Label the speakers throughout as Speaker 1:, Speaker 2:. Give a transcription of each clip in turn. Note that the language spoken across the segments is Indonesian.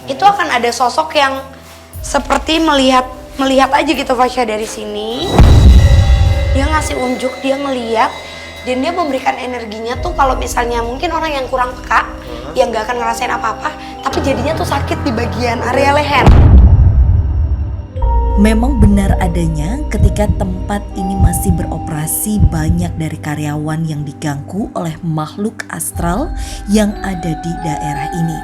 Speaker 1: itu akan ada sosok yang seperti melihat aja gitu Fasya dari sini. Dia ngasih unjuk, dia ngeliat, dan dia memberikan energinya tuh kalau misalnya mungkin orang yang kurang peka, yang nggak akan ngerasain apa-apa, tapi jadinya tuh sakit di bagian area leher.
Speaker 2: Memang benar adanya ketika tempat ini masih beroperasi, banyak dari karyawan yang diganggu oleh makhluk astral yang ada di daerah ini.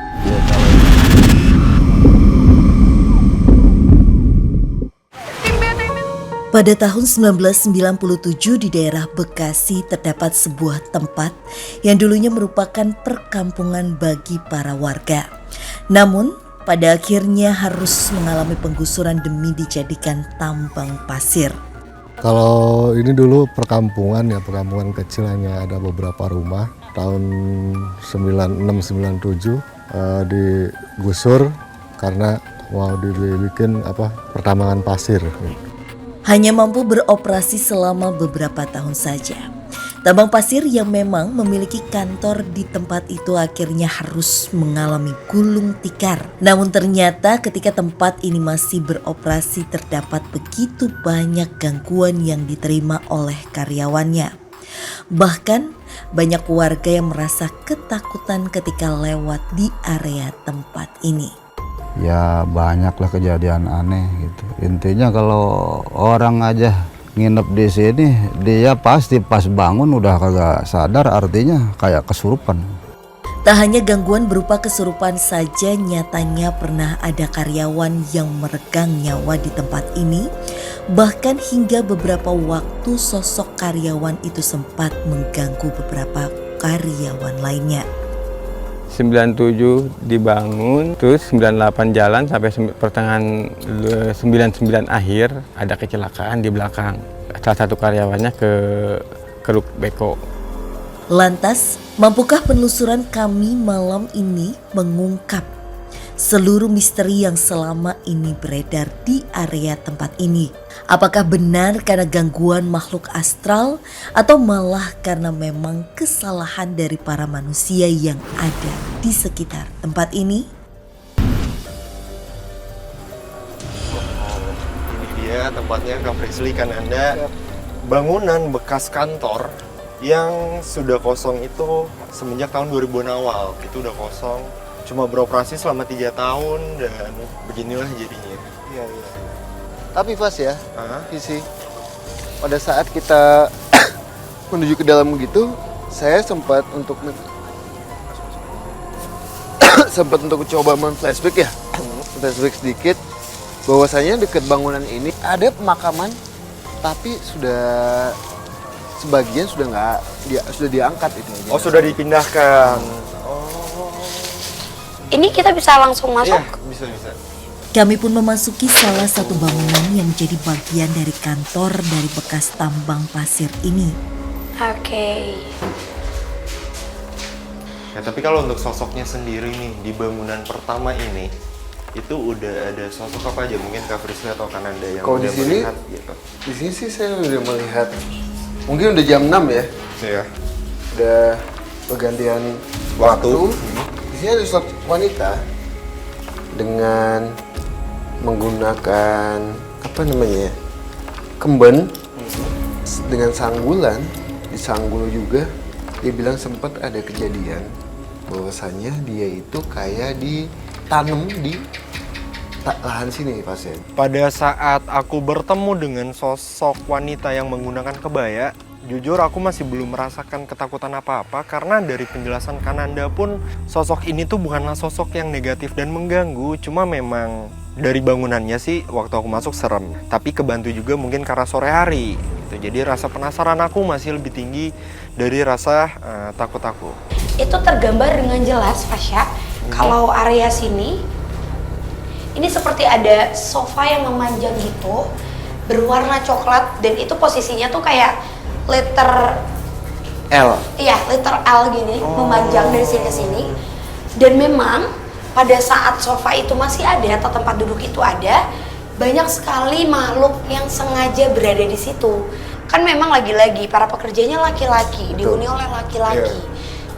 Speaker 2: Pada tahun 1997 di daerah Bekasi terdapat sebuah tempat yang dulunya merupakan perkampungan bagi para warga. Namun pada akhirnya harus mengalami penggusuran demi dijadikan tambang pasir.
Speaker 3: Kalau ini dulu perkampungan perkampungan kecil, hanya ada beberapa rumah. Tahun 96-97 digusur karena mau dibikin pertambangan pasir.
Speaker 2: Hanya mampu beroperasi selama beberapa tahun saja. Tambang pasir yang memang memiliki kantor di tempat itu akhirnya harus mengalami gulung tikar. Namun ternyata ketika tempat ini masih beroperasi terdapat begitu banyak gangguan yang diterima oleh karyawannya. Bahkan banyak warga yang merasa ketakutan ketika lewat di area tempat ini.
Speaker 4: Ya banyaklah kejadian aneh gitu. Intinya kalau orang aja nginep di sini, dia pasti pas bangun udah kagak sadar, artinya kayak kesurupan.
Speaker 2: Tak hanya gangguan berupa kesurupan saja, nyatanya pernah ada karyawan yang meregang nyawa di tempat ini. Bahkan hingga beberapa waktu sosok karyawan itu sempat mengganggu beberapa karyawan lainnya.
Speaker 5: 97 dibangun, terus 98 jalan sampai pertengahan 99 akhir ada kecelakaan di belakang. Salah satu karyawannya ke keruk beko.
Speaker 2: Lantas, mampukah penelusuran kami malam ini mengungkap seluruh misteri yang selama ini beredar di area tempat ini? Apakah benar karena gangguan makhluk astral atau malah karena memang kesalahan dari para manusia yang ada di sekitar tempat ini?
Speaker 6: Ini dia tempatnya Kak Frisly, kan Anda bangunan bekas kantor yang sudah kosong itu semenjak tahun 2000-an awal. Itu udah kosong, cuma beroperasi selama 3 tahun dan beginilah jadinya.
Speaker 7: Iya. Tapi Fas ya, Visi, pada saat kita menuju ke dalam begitu, saya sempat untuk coba flashback ya, flashback sedikit, bahwasanya dekat bangunan ini ada pemakaman, tapi sebagian sudah diangkat itu.
Speaker 6: Oh, sudah dipindahkan.
Speaker 1: Ini kita bisa langsung masuk?
Speaker 6: Iya, bisa.
Speaker 2: Kami pun memasuki salah satu bangunan yang menjadi bagian dari kantor dari bekas tambang pasir ini.
Speaker 1: Oke.
Speaker 6: Ya, tapi kalau untuk sosoknya sendiri nih di bangunan pertama ini, itu udah ada sosok apa aja? Mungkin Kak Frisly atau kan Anda yang
Speaker 7: kalau
Speaker 6: udah
Speaker 7: di sini,
Speaker 6: melihat gitu.
Speaker 7: Di sini sih saya udah melihat, mungkin udah jam 6 ya.
Speaker 6: Iya.
Speaker 7: Udah pergantian waktu. Di sini ada sosok wanita dengan menggunakan kemben dengan sanggulan, disanggul juga. Dia bilang sempat ada kejadian bahwasanya dia itu kayak ditanam di lahan sini pasien.
Speaker 6: Pada saat aku bertemu dengan sosok wanita yang menggunakan kebaya, jujur aku masih belum merasakan ketakutan apa-apa, karena dari penjelasan Kananda pun sosok ini tuh bukanlah sosok yang negatif dan mengganggu, cuma memang dari bangunannya sih waktu aku masuk serem, tapi kebantu juga mungkin karena sore hari gitu. Jadi rasa penasaran aku masih lebih tinggi dari rasa takut aku.
Speaker 1: Itu tergambar dengan jelas Fasya, kalau area sini ini seperti ada sofa yang memanjang gitu, berwarna coklat, dan itu posisinya tuh kayak letter
Speaker 7: L.
Speaker 1: Iya, letter L gini, memanjang dari sini ke sini. Dan memang pada saat sofa itu masih ada atau tempat duduk itu ada, banyak sekali makhluk yang sengaja berada di situ. Kan memang lagi-lagi para pekerjanya laki-laki, dihuni oleh laki-laki.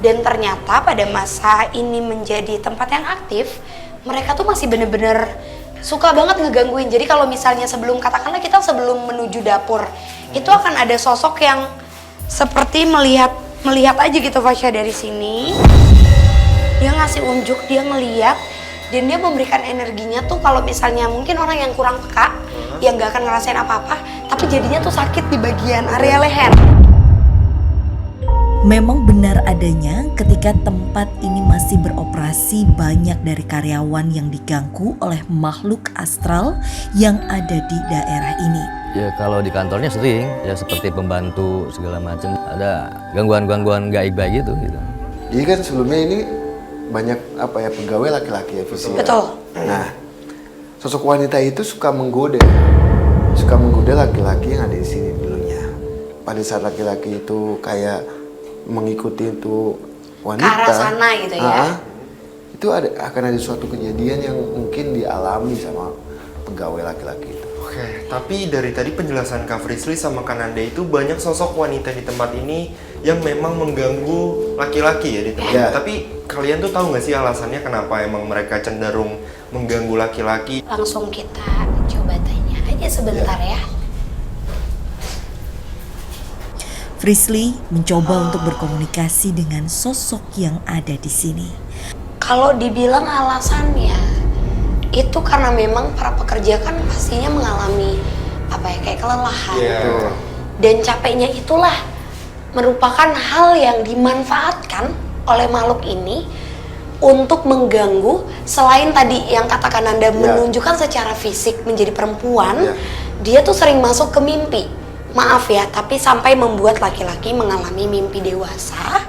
Speaker 1: Dan ternyata pada masa ini menjadi tempat yang aktif, mereka tuh masih bener-bener suka banget ngegangguin. Jadi kalau misalnya katakanlah kita sebelum menuju dapur, itu akan ada sosok yang seperti melihat aja gitu Fasya dari sini. Dia ngasih unjuk, dia ngeliat, dan dia memberikan energinya tuh kalau misalnya mungkin orang yang kurang peka, yang nggak akan ngerasain apa-apa, tapi jadinya tuh sakit di bagian area leher.
Speaker 2: Memang benar adanya ketika tempat ini masih beroperasi, banyak dari karyawan yang diganggu oleh makhluk astral yang ada di daerah ini.
Speaker 8: Ya kalau di kantornya sering, ya seperti pembantu segala macam, ada gangguan-gangguan gaib-gaib gitu.
Speaker 7: Jadi kan sebelumnya ini banyak pegawai laki-laki ya visi.
Speaker 1: Betul.
Speaker 7: Nah, sosok wanita itu suka menggoda laki-laki yang ada di sini dulunya. Pada saat laki-laki itu kayak mengikuti itu wanita
Speaker 1: Ke arah sana gitu ya.
Speaker 7: Itu akan ada suatu kejadian yang mungkin dialami sama pegawai laki-laki itu.
Speaker 6: Oke, tapi dari tadi penjelasan Kak Frisly sama Kananda itu banyak sosok wanita di tempat ini yang memang mengganggu laki-laki ya di tempat ini. Tapi kalian tuh tahu nggak sih alasannya kenapa emang mereka cenderung mengganggu laki-laki?
Speaker 1: Langsung kita coba tanya aja sebentar ya.
Speaker 2: Frisly mencoba untuk berkomunikasi dengan sosok yang ada di sini.
Speaker 1: Kalau dibilang alasannya, itu karena memang para pekerja kan pastinya mengalami kayak kelelahan. Dan capeknya itulah merupakan hal yang dimanfaatkan oleh makhluk ini untuk mengganggu. Selain tadi yang katakan Anda menunjukkan secara fisik menjadi perempuan, dia tuh sering masuk ke mimpi. Maaf ya, tapi sampai membuat laki-laki mengalami mimpi dewasa.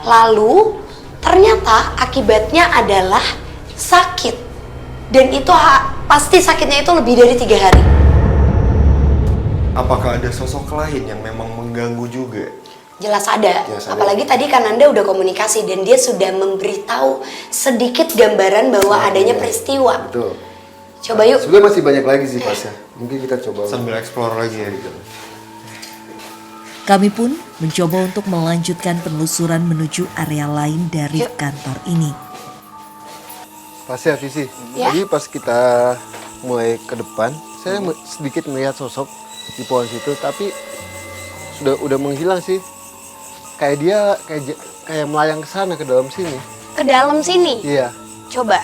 Speaker 1: Lalu ternyata akibatnya adalah sakit. Dan itu pasti sakitnya itu lebih dari 3 hari.
Speaker 6: Apakah ada sosok lain yang memang mengganggu juga?
Speaker 1: Jelas ada. Apalagi tadi kan Anda udah komunikasi dan dia sudah memberitahu sedikit gambaran bahwa adanya peristiwa.
Speaker 7: Betul.
Speaker 1: Coba yuk.
Speaker 7: Sebenarnya masih banyak lagi sih Pas ya. Mungkin kita coba
Speaker 6: Sambil explore lagi ya.
Speaker 2: Kami pun mencoba untuk melanjutkan penelusuran menuju area lain dari kantor ini.
Speaker 7: Pas ya visi. Jadi pas kita mulai ke depan, saya sedikit melihat sosok di pohon situ, tapi udah menghilang sih. Kayak dia kayak melayang ke sana, ke dalam sini.
Speaker 1: Ke dalam sini?
Speaker 7: Iya.
Speaker 1: Coba.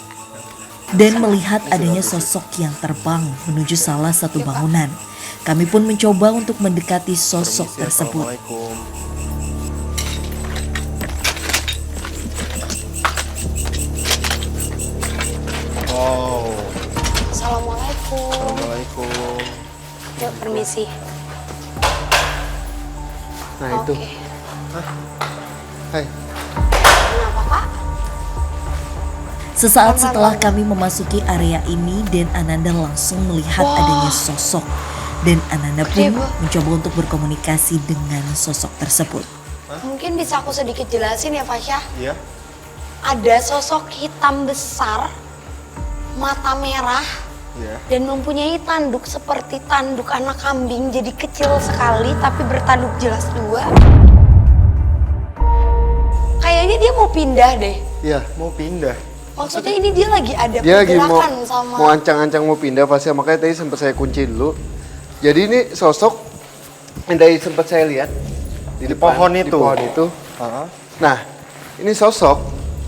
Speaker 2: Dan melihat adanya sosok yang terbang menuju salah satu bangunan. Kami pun mencoba untuk mendekati sosok tersebut.
Speaker 6: Assalamualaikum. Oh.
Speaker 1: Assalamualaikum.
Speaker 6: Assalamualaikum.
Speaker 1: Yuk, permisi.
Speaker 7: Nah itu. Hai.
Speaker 1: Kenapa, Pak?
Speaker 2: Sesaat setelah kami memasuki area ini dan Ananda langsung melihat adanya sosok. Dan Ananda pun mencoba untuk berkomunikasi dengan sosok tersebut.
Speaker 1: Mungkin bisa aku sedikit jelasin ya, Fasya?
Speaker 6: Iya.
Speaker 1: Ada sosok hitam besar, mata merah, dan mempunyai tanduk seperti tanduk anak kambing. Jadi kecil sekali tapi bertanduk jelas 2. Kayaknya dia mau pindah deh.
Speaker 7: Iya.
Speaker 6: Mau pindah.
Speaker 1: Maksudnya ini dia lagi ada
Speaker 7: Dia lagi
Speaker 1: pergerakan sama...
Speaker 7: mau ancang-ancang mau pindah Pas ya. Makanya tadi sempat saya kunci dulu. Jadi ini sosok yang tadi sempat saya lihat di depan,
Speaker 6: pohon itu.
Speaker 7: Di pohon itu. Nah, ini sosok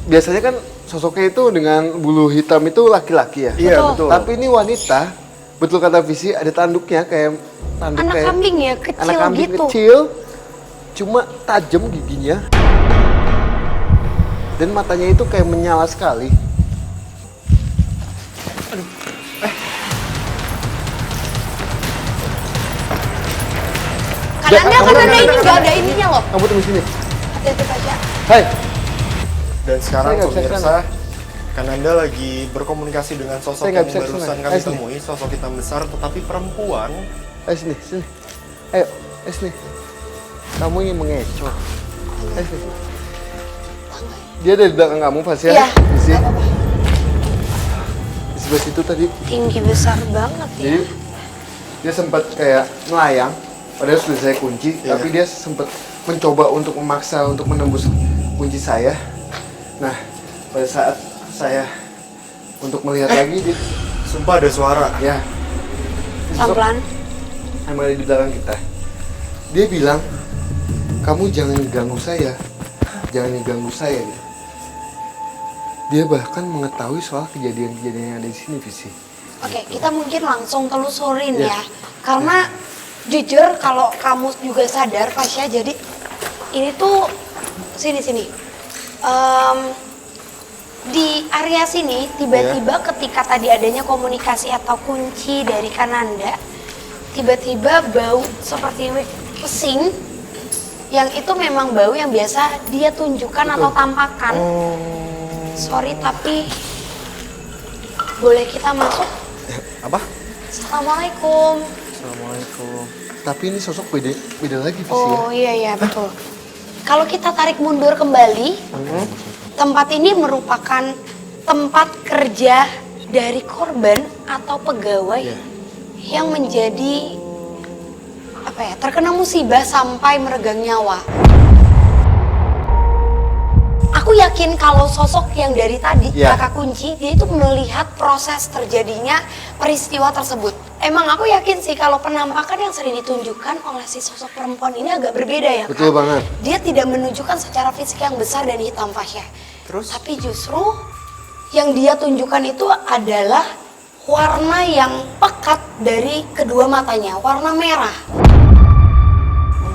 Speaker 7: biasanya kan sosoknya itu dengan bulu hitam itu laki-laki ya.
Speaker 6: Iya, betul.
Speaker 7: Tapi ini wanita, betul kata visi ada tanduknya kayak tanduk
Speaker 1: Anak
Speaker 7: kayak
Speaker 1: kambing ya, kecil
Speaker 7: anak kambing
Speaker 1: gitu.
Speaker 7: kecil, cuma tajam giginya. Dan matanya itu kayak menyala sekali.
Speaker 1: Kananda ini nggak ada ininya loh.
Speaker 7: Kamu tunggu sini.
Speaker 1: Hati-hati Fasya.
Speaker 7: Hai.
Speaker 6: Dan sekarang
Speaker 7: Saya nggak bisa
Speaker 6: pemirsa, Kananda lagi berkomunikasi dengan sosok
Speaker 7: Saya
Speaker 6: yang
Speaker 7: nggak bisa
Speaker 6: barusan
Speaker 7: kesana.
Speaker 6: kami
Speaker 7: Ayo, sini.
Speaker 6: temui, sosok hitam besar tetapi perempuan.
Speaker 7: Ayo sini, sini. Ayo sini. Kamu ingin mengecoh. Ayo sini. Dia ada di belakang kamu, Fasya.
Speaker 1: Iya,
Speaker 7: Di sini.
Speaker 1: nggak apa-apa.
Speaker 7: Di sebelah situ tadi.
Speaker 1: Tinggi besar banget ya.
Speaker 7: Jadi dia sempat kayak melayang. Padahal sudah saya kunci, tapi dia sempat mencoba untuk memaksa untuk menembus kunci saya. Nah, pada saat saya untuk melihat lagi dia.
Speaker 6: Sumpah ada suara.
Speaker 7: Ya,
Speaker 1: Pelan-pelan.
Speaker 7: yang ada di belakang kita. Dia bilang, kamu jangan ganggu saya, jangan ganggu saya. Gitu. Dia bahkan mengetahui soal kejadian-kejadian yang ada di sini, Visi.
Speaker 1: Oke, kita mungkin langsung telusurin ya. Karena jujur kalau kamu juga sadar Fasya, jadi ini tuh sini. Di area sini tiba-tiba ketika tadi adanya komunikasi atau kunci dari Kananda, tiba-tiba bau seperti pesing yang itu memang bau yang biasa dia tunjukkan atau tampakkan. Sorry tapi boleh kita masuk?
Speaker 6: Apa?
Speaker 1: Assalamualaikum.
Speaker 6: Assalamualaikum.
Speaker 7: Tapi ini sosok beda lagi, Visi.
Speaker 1: Oh iya betul. Kalau kita tarik mundur kembali, tempat ini merupakan tempat kerja dari korban atau pegawai yang menjadi terkena musibah sampai meregang nyawa. Aku yakin kalau sosok yang dari tadi, kakak kunci, dia itu melihat proses terjadinya peristiwa tersebut. Emang aku yakin sih kalau penampakan yang sering ditunjukkan oleh si sosok perempuan ini agak berbeda ya, Kak?
Speaker 7: Betul banget.
Speaker 1: Dia tidak menunjukkan secara fisik yang besar dan hitam, Fasya.
Speaker 6: Terus?
Speaker 1: Tapi justru yang dia tunjukkan itu adalah warna yang pekat dari kedua matanya, warna merah.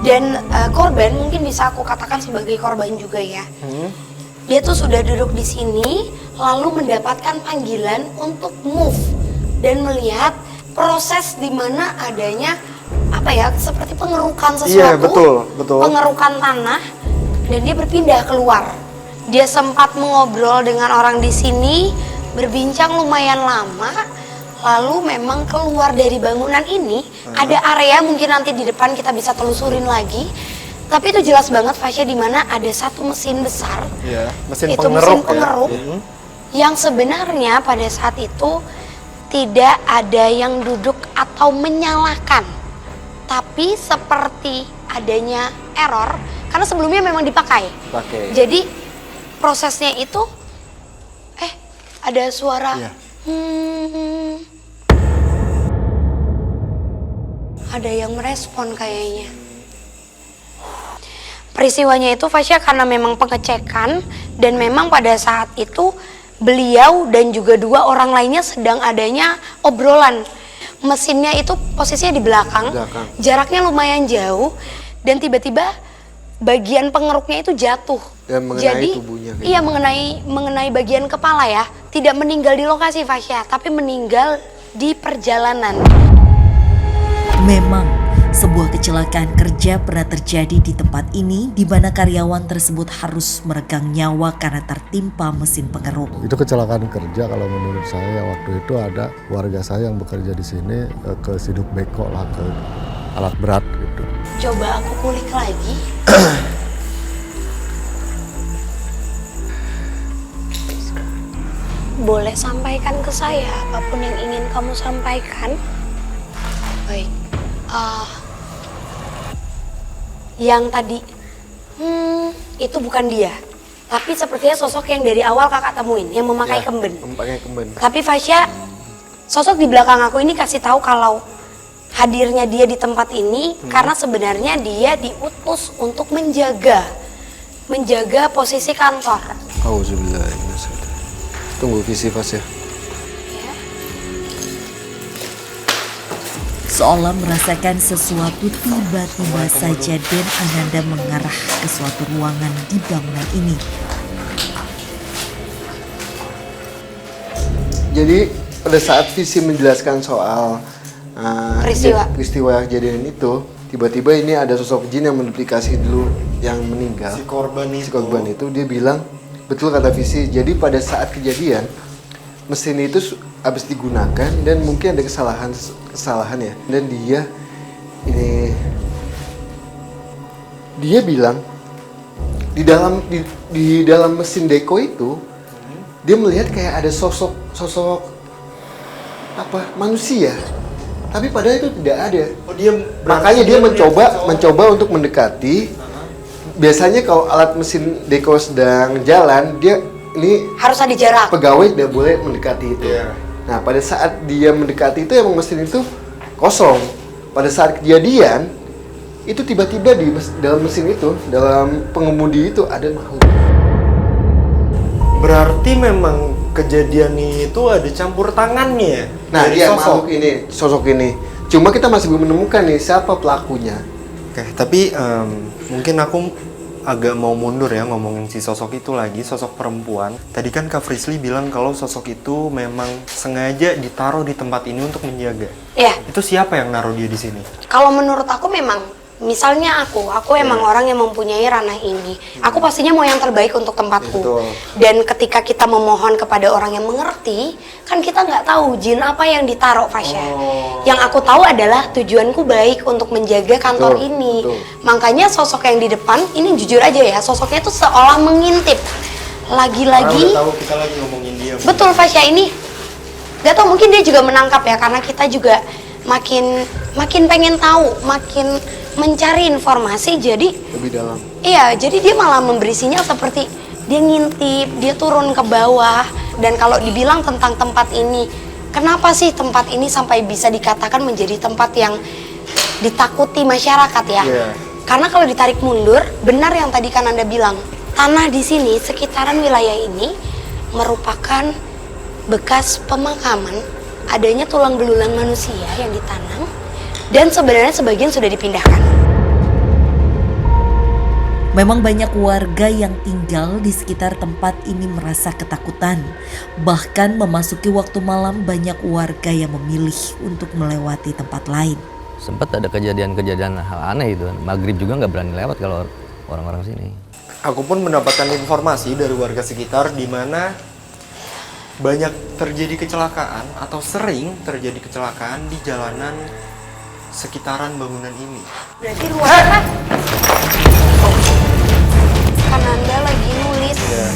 Speaker 1: Dan korban mungkin bisa aku katakan sebagai korban juga ya. Dia tuh sudah duduk di sini, lalu mendapatkan panggilan untuk move dan melihat proses di mana adanya seperti pengerukan sesuatu.
Speaker 6: Iya, betul.
Speaker 1: Pengerukan tanah dan dia berpindah keluar. Dia sempat mengobrol dengan orang di sini, berbincang lumayan lama, lalu memang keluar dari bangunan ini. Ada area mungkin nanti di depan kita bisa telusurin lagi. Tapi itu jelas banget Fasya di mana ada satu mesin besar.
Speaker 6: Iya, mesin
Speaker 1: itu
Speaker 6: pengeruk,
Speaker 1: mesin pengeruk yang sebenarnya pada saat itu tidak ada yang duduk atau menyalakan. Tapi seperti adanya error karena sebelumnya memang dipakai. Jadi prosesnya itu ada suara ada yang merespon kayaknya. Peristiwanya itu Fasya karena memang pengecekan dan memang pada saat itu beliau dan juga dua orang lainnya sedang adanya obrolan. Mesinnya itu posisinya di belakang. Jaraknya lumayan jauh dan tiba-tiba bagian pengeruknya itu jatuh.
Speaker 7: Dan mengenai
Speaker 1: Jadi
Speaker 7: tubuhnya.
Speaker 1: iya mengenai bagian kepala ya. Tidak meninggal di lokasi Fasya, tapi meninggal di perjalanan.
Speaker 2: Memang sebuah kecelakaan kerja pernah terjadi di tempat ini di mana karyawan tersebut harus meregang nyawa karena tertimpa mesin pengeruk.
Speaker 3: Itu kecelakaan kerja kalau menurut saya. Waktu itu ada warga saya yang bekerja di sini kesiduk beko lah, ke alat berat gitu.
Speaker 1: Coba aku kulik lagi. Boleh sampaikan ke saya apapun yang ingin kamu sampaikan. Baik. Yang tadi, itu bukan dia. Tapi sepertinya sosok yang dari awal kakak temuin, yang memakai kemben.
Speaker 7: Memakai kemben.
Speaker 1: Tapi Fasya, sosok di belakang aku ini kasih tahu kalau hadirnya dia di tempat ini karena sebenarnya dia diutus untuk menjaga posisi kantor.
Speaker 7: Auzubillah. Tunggu Visi Fasya.
Speaker 2: Seolah merasakan sesuatu, tiba-tiba saja Den Ananda mengarah ke suatu ruangan di bangunan ini.
Speaker 7: Jadi pada saat Visi menjelaskan soal peristiwa kejadian itu, tiba-tiba ini ada sosok jin yang menduplikasi dulu yang meninggal.
Speaker 6: Si korban
Speaker 7: itu dia bilang, betul kata Visi. Jadi pada saat kejadian mesin itu habis digunakan dan mungkin ada kesalahan ya. Dan dia bilang di dalam mesin deko itu dia melihat kayak ada sosok manusia. Tapi padahal itu tidak ada. Makanya dia mencoba untuk mendekati. Biasanya kalau alat mesin deko sedang jalan, dia ini
Speaker 1: Harus ada jarak.
Speaker 7: pegawai tidak boleh mendekati itu.
Speaker 6: Iya.
Speaker 7: Nah, pada saat dia mendekati itu emang mesin itu kosong. Pada saat kejadian itu tiba-tiba di dalam mesin itu, dalam pengemudi itu ada makhluk.
Speaker 6: Berarti memang kejadian itu ada campur tangannya ya?
Speaker 7: Nah,
Speaker 6: dari
Speaker 7: dia makhluk ini, sosok ini. Cuma kita masih belum menemukan nih siapa pelakunya.
Speaker 6: Oke, tapi mungkin aku agak mau mundur ya ngomongin si sosok itu lagi, sosok perempuan. Tadi kan Kak Frisly bilang kalau sosok itu memang sengaja ditaruh di tempat ini untuk menjaga.
Speaker 1: Iya.
Speaker 6: Itu siapa yang naruh dia di sini?
Speaker 1: Kalau menurut aku memang, misalnya aku emang orang yang mempunyai ranah ini. Aku pastinya mau yang terbaik untuk tempatku.
Speaker 7: Betul.
Speaker 1: Dan ketika kita memohon kepada orang yang mengerti, kan kita nggak tahu jin apa yang ditaruh, Fasya. Yang aku tahu adalah tujuanku baik untuk menjaga kantor
Speaker 7: Betul,
Speaker 1: ini.
Speaker 7: betul.
Speaker 1: Makanya sosok yang di depan, ini jujur aja ya, sosoknya tuh seolah mengintip. Lagi-lagi,
Speaker 6: Udah tahu kita lagi ngomongin dia.
Speaker 1: betul Fasya, ini nggak tahu mungkin dia juga menangkap ya, karena kita juga makin pengen tahu, makin mencari informasi, jadi
Speaker 7: Lebih dalam.
Speaker 1: iya, jadi dia malah memberi sinyal seperti dia ngintip, dia turun ke bawah. Dan kalau dibilang tentang tempat ini, kenapa sih tempat ini sampai bisa dikatakan menjadi tempat yang ditakuti masyarakat ya?
Speaker 6: Iya.
Speaker 1: Karena kalau ditarik mundur, benar yang tadi kan Anda bilang, tanah di sini, sekitaran wilayah ini merupakan bekas pemakaman, adanya tulang belulang manusia yang ditanam, dan sebenarnya sebagian sudah dipindahkan.
Speaker 2: Memang banyak warga yang tinggal di sekitar tempat ini merasa ketakutan. Bahkan memasuki waktu malam banyak warga yang memilih untuk melewati tempat lain.
Speaker 8: Sempat ada kejadian-kejadian hal aneh itu. Maghrib juga nggak berani lewat kalau orang-orang sini.
Speaker 6: Aku pun mendapatkan informasi dari warga sekitar di mana banyak terjadi kecelakaan atau sering terjadi kecelakaan di jalanan sekitaran bangunan ini.
Speaker 1: Berarti luar kan Anda lagi nulis.
Speaker 6: Ya.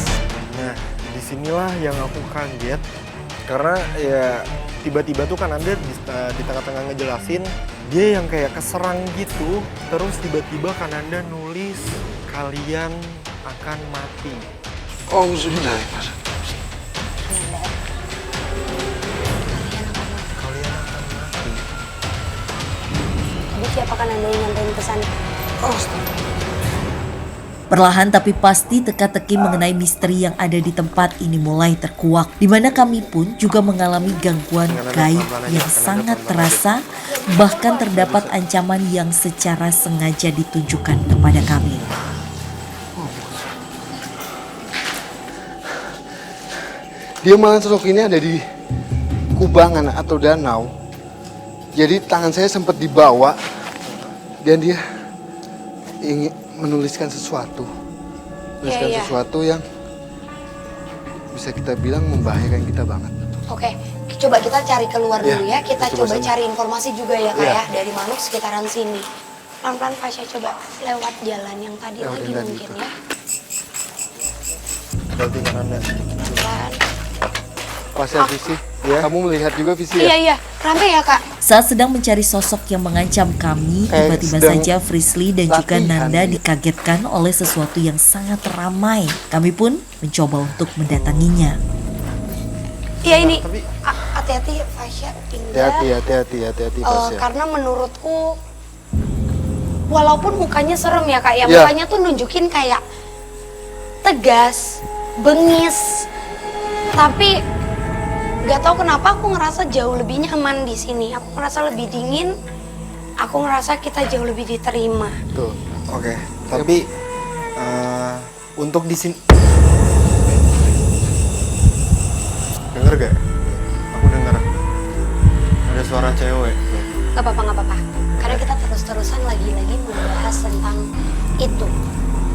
Speaker 6: Nah, disinilah yang aku kaget karena ya tiba-tiba tuh kan Anda di tengah-tengah ngejelasin dia yang kayak keserang gitu, terus tiba-tiba kan Anda nulis kalian akan mati.
Speaker 7: Oh, sudah.
Speaker 6: Kalian akan mati.
Speaker 1: Jadi siapa kan Anda yang nyampein pesan?
Speaker 2: Perlahan tapi pasti teka-teki mengenai misteri yang ada di tempat ini mulai terkuak. Di mana kami pun juga mengalami gangguan gaib yang sangat terasa, bahkan terdapat ancaman yang secara sengaja ditunjukkan kepada kami.
Speaker 7: Dia malah sosok ini ada di kubangan atau danau. Jadi tangan saya sempat dibawa dan dia ingin menuliskan sesuatu.
Speaker 1: Iya.
Speaker 7: Sesuatu yang bisa kita bilang membahayakan kita banget.
Speaker 1: Oke, coba kita cari keluar dulu ya. Kita
Speaker 7: coba
Speaker 1: coba
Speaker 7: sama.
Speaker 1: cari informasi juga ya Kak
Speaker 7: Iya.
Speaker 1: ya dari makhluk sekitaran sini. Pelan-pelan Fasya coba lewat jalan yang tadi
Speaker 7: Lewat
Speaker 1: lagi
Speaker 7: jalan
Speaker 1: mungkin
Speaker 7: itu.
Speaker 1: ya.
Speaker 6: Berarti kan Anda
Speaker 1: Pelan.
Speaker 7: Pas ya visi, kamu melihat juga visi ya?
Speaker 1: Iya, rame ya Kak.
Speaker 2: Saat sedang mencari sosok yang mengancam kami, tiba-tiba
Speaker 7: sedang
Speaker 2: saja Frisly dan juga
Speaker 7: latihan.
Speaker 2: Nanda dikagetkan oleh sesuatu yang sangat ramai. Kami pun mencoba untuk mendatanginya.
Speaker 1: Iya ini,
Speaker 6: tapi-
Speaker 1: hati-hati Fasya pindah.
Speaker 7: Hati-hati pas ya.
Speaker 1: Karena menurutku, walaupun mukanya serem ya Kak, ya
Speaker 7: Iya.
Speaker 1: mukanya tuh nunjukin kayak tegas, bengis, tapi gak tahu kenapa aku ngerasa jauh lebih nyaman di sini. Aku ngerasa lebih dingin. Aku ngerasa kita jauh lebih diterima.
Speaker 7: Tuh.
Speaker 6: Oke, tapi untuk di sini denger gak? Aku denger ada suara cewek.
Speaker 1: Gak apa-apa. Karena kita terus-terusan lagi-lagi membahas tentang itu.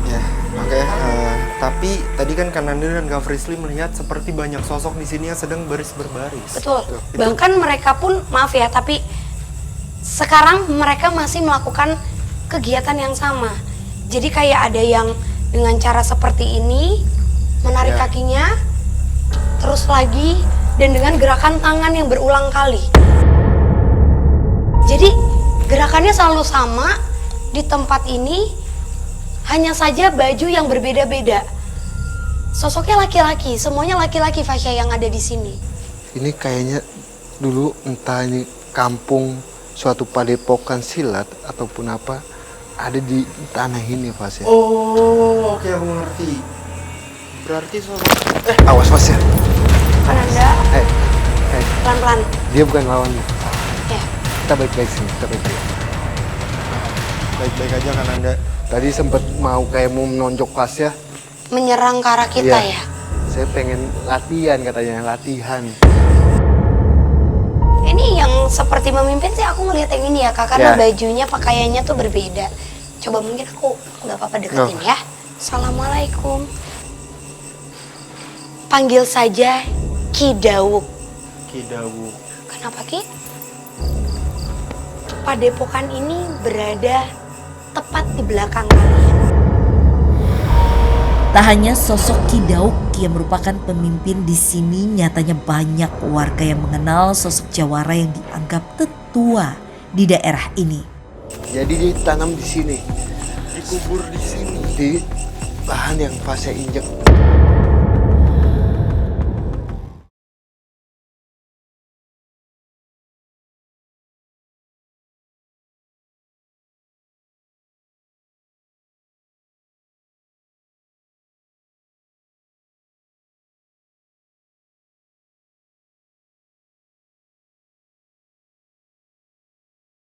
Speaker 6: Ya, oke. Tapi tadi kan Kananda dan Kak Frisly melihat seperti banyak sosok di sini yang sedang berbaris.
Speaker 1: Betul. Bahkan mereka pun, maaf ya, tapi sekarang mereka masih melakukan kegiatan yang sama. Jadi kayak ada yang dengan cara seperti ini, menarik
Speaker 6: Ya.
Speaker 1: kakinya, terus lagi, dan dengan gerakan tangan yang berulang kali. Jadi gerakannya selalu sama di tempat ini, hanya saja baju yang berbeda-beda. Sosoknya laki-laki, semuanya laki-laki Fasya yang ada di sini.
Speaker 7: Ini kayaknya dulu entah ini kampung suatu padepokan silat ataupun apa ada di tanah ini Fasya.
Speaker 6: Oh, oke aku ngerti. Berarti sosok
Speaker 7: Awas Fasya.
Speaker 1: Kananda,
Speaker 7: Eh,
Speaker 1: pelan-pelan.
Speaker 7: dia bukan lawannya.
Speaker 1: Ya.
Speaker 7: Kita baik-baik sini, kita baik-baik.
Speaker 6: baik-baik aja kan Anda.
Speaker 7: Tadi sempat mau kayak mau menonjok Fasya.
Speaker 1: Menyerang ke arah kita
Speaker 7: Iya.
Speaker 1: ya.
Speaker 7: Saya pengen latihan katanya, latihan.
Speaker 1: Ini yang seperti memimpin sih aku ngeliat yang ini ya Kak, karena
Speaker 7: Ya.
Speaker 1: bajunya, pakaiannya tuh berbeda. Coba mungkin aku nggak apa-apa deketin ya. Assalamualaikum. Panggil saja Ki Dawuk.
Speaker 6: Ki Dawuk.
Speaker 1: Kenapa Ki? Padepokan ini berada tepat di belakang kalian.
Speaker 2: Tak hanya sosok Ki Dauk yang merupakan pemimpin di sini, nyatanya banyak warga yang mengenal sosok Jawara yang dianggap tetua di daerah ini.
Speaker 7: Jadi ditanam di sini,
Speaker 6: Dikubur di sini.
Speaker 7: di lahan yang Fasya injek.